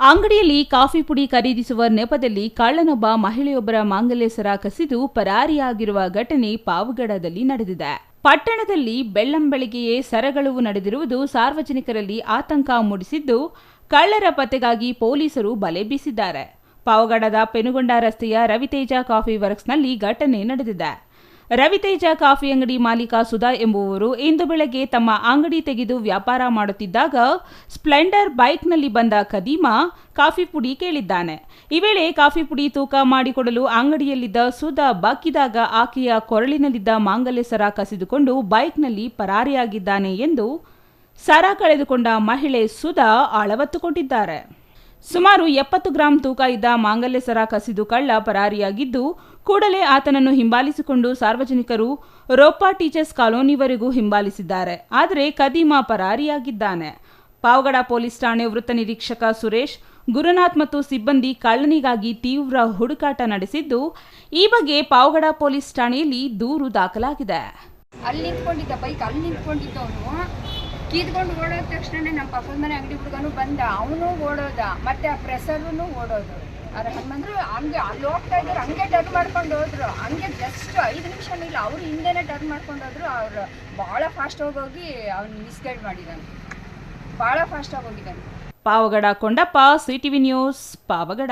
ಅಂಗಡಿಯಲ್ಲಿ ಕಾಫಿ ಪುಡಿ ಖರೀದಿಸುವ ನೆಪದಲ್ಲಿ ಕಳ್ಳನೊಬ್ಬ ಮಹಿಳೆಯೊಬ್ಬರ ಮಾಂಗಲ್ಯ ಸರ ಕಸಿದು ಪರಾರಿಯಾಗಿರುವ ಘಟನೆ ಪಾವಗಡದಲ್ಲಿ ನಡೆದಿದೆ. ಪಟ್ಟಣದಲ್ಲಿ ಬೆಳ್ಳಂಬೆಳಗ್ಗೆಯೇ ಸರಗಳವು ನಡೆದಿರುವುದು ಸಾರ್ವಜನಿಕರಲ್ಲಿ ಆತಂಕ ಮೂಡಿಸಿದ್ದು, ಕಳ್ಳರ ಪತ್ತೆಗಾಗಿ ಪೊಲೀಸರು ಬಲೆ ಬೀಸಿದ್ದಾರೆ. ಪಾವಗಡದ ಪೆನುಗೊಂಡ ರಸ್ತೆಯ ರವಿತೇಜ ಕಾಫಿ ವರ್ಕ್ಸ್ನಲ್ಲಿ ಘಟನೆ ನಡೆದಿದೆ. ರವಿತೇಜ ಕಾಫಿ ಅಂಗಡಿ ಮಾಲೀಕ ಸುಧಾ ಎಂಬುವವರು ಇಂದು ಬೆಳಗ್ಗೆ ತಮ್ಮ ಅಂಗಡಿ ತೆಗೆದು ವ್ಯಾಪಾರ ಮಾಡುತ್ತಿದ್ದಾಗ ಸ್ಪ್ಲೆಂಡರ್ ಬೈಕ್ನಲ್ಲಿ ಬಂದ ಖದೀಮ ಕಾಫಿ ಪುಡಿ ಕೇಳಿದ್ದಾನೆ. ಈ ವೇಳೆ ಕಾಫಿ ಪುಡಿ ತೂಕ ಮಾಡಿಕೊಡಲು ಅಂಗಡಿಯಲ್ಲಿದ್ದ ಸುಧಾ ಬಗ್ಗಿದಾಗ ಆಕೆಯ ಕೊರಳಿನಲ್ಲಿದ್ದ ಮಾಂಗಲ್ಯ ಸರ ಕಸಿದುಕೊಂಡು ಬೈಕ್ನಲ್ಲಿ ಪರಾರಿಯಾಗಿದ್ದಾನೆ ಎಂದು ಸರ ಕಳೆದುಕೊಂಡ ಮಹಿಳೆ ಸುಧಾ ಆಳವತ್ತುಕೊಂಡಿದ್ದಾರೆ. ಸುಮಾರು 70 ಗ್ರಾಂ ತೂಕ ಇದ್ದ ಮಾಂಗಲ್ಯ ಸರ ಕಸಿದು ಕಳ್ಳ ಪರಾರಿಯಾಗಿದ್ದು, ಕೂಡಲೇ ಆತನನ್ನು ಹಿಂಬಾಲಿಸಿಕೊಂಡು ಸಾರ್ವಜನಿಕರು ರೋಪಾ ಟೀಚರ್ಸ್ ಕಾಲೋನಿವರೆಗೂ ಹಿಂಬಾಲಿಸಿದ್ದಾರೆ. ಆದರೆ ಖದೀಮ ಪರಾರಿಯಾಗಿದ್ದಾನೆ. ಪಾವಗಡ ಪೊಲೀಸ್ ಠಾಣೆ ವೃತ್ತ ನಿರೀಕ್ಷಕ ಸುರೇಶ್, ಗುರುನಾಥ್ ಮತ್ತು ಸಿಬ್ಬಂದಿ ಕಳ್ಳನಿಗಾಗಿ ತೀವ್ರ ಹುಡುಕಾಟ ನಡೆಸಿದ್ದು, ಈ ಬಗ್ಗೆ ಪಾವಗಡ ಪೊಲೀಸ್ ಠಾಣೆಯಲ್ಲಿ ದೂರು ದಾಖಲಾಗಿದೆ. ಅಲ್ಲಿ ನಿಂತ್ಕೊಂಡಿದ್ದ ಬೈಕ್ ಅಲ್ಲಿ ನಿಂತ್ಕೊಂಡಿದ್ದವನು ಕೀದ್ಕೊಂಡು ಓಡೋದ ತಕ್ಷಣ ನಮ್ಮ ಪಕ್ಕದ ಮನೆ ಅಂಗಡಿ ಹುಡುಗನು ಬಂದ, ಅವನು ಓಡೋದ, ಮತ್ತೆ ಆ ಪ್ರೆಸರ್ನು ಓಡೋದು. ಅವ್ರ ಹನುಮಂದ್ರು ಹಂಗೆ ಅಲ್ಲಿ ಹೋಗ್ತಾ ಇದ್ರು, ಹಂಗೆ ಟರ್ನ್ ಮಾಡ್ಕೊಂಡು ಹೋದ್ರು. ಹಂಗೆ ಜಸ್ಟ್ 5 ನಿಮಿಷ ಇಲ್ಲ, ಅವರು ಹಿಂದೆನೇ ಟರ್ನ್ ಮಾಡ್ಕೊಂಡು ಹೋದ್ರು. ಅವ್ರು ಭಾಳ ಫಾಸ್ಟ್ ಹೋಗಿ ಅವ್ನು ಮಿಸ್ಗೈಡ್ ಮಾಡಿದ್ದಾನೆ, ಭಾಳ ಫಾಸ್ಟಾಗಿ ಹೋಗಿದ್ದಾನೆ. Pavagada Kondappa, CTV news, Pavagada.